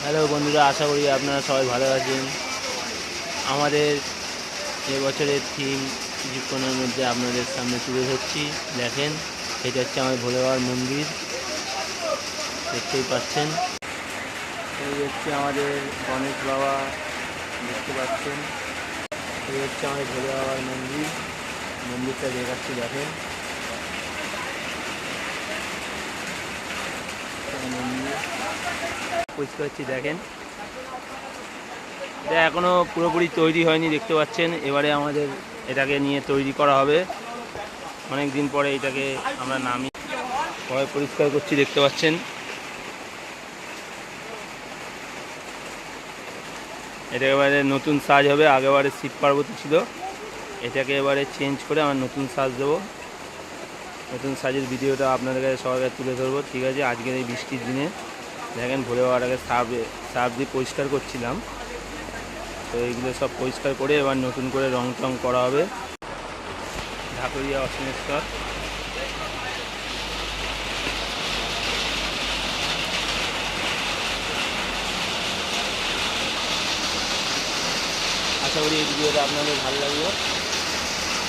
Hello বন্ধুরা, আশা করি আপনারা সবাই ভালো আছেন। আমাদের এবছরের থিম কিছুক্ষণের মধ্যে আপনাদের সামনে তুলে ধরছি। দেখেন, এটা হচ্ছে আমাদের ভোলে বাবার মন্দির, দেখতেই পাচ্ছেন। এই হচ্ছে আমাদের গণেশ বাবা, দেখতে পাচ্ছেন। এই হচ্ছে আমাদের ভোলে বাবার মন্দির, মন্দিরটা দেখাচ্ছি। দেখেন মন্দির পরিষ্কার হচ্ছে, দেখেন। এটা এখনও পুরোপুরি তৈরি হয়নি, দেখতে পাচ্ছেন। এবারে আমাদের এটাকে নিয়ে তৈরি করা হবে। অনেক দিন পরে এটাকে আমরা নামি পরে পরিষ্কার করছি, দেখতে পাচ্ছেন। এটা এবারে নতুন সাজ হবে। আগেবারে শিব পার্বতী ছিল, এটাকে এবারে চেঞ্জ করে আমরা নতুন সাজ দেবো। নতুন সাজের ভিডিওটা আপনাদের কাছে সবার কাছে তুলে ধরবো, ঠিক আছে। আজকের এই বৃষ্টির দিনে দেখেন, ভোলে বাবাটাকে সার্ফ দিয়ে পরিষ্কার করছিলাম। তো এইগুলো সব পরিষ্কার করে এবার নতুন করে রং টং করা হবে। ঢাকুরিয়া অসিনেশ্বর। আশা করি এই ভিডিওটা আপনাদের ভালো লাগবে।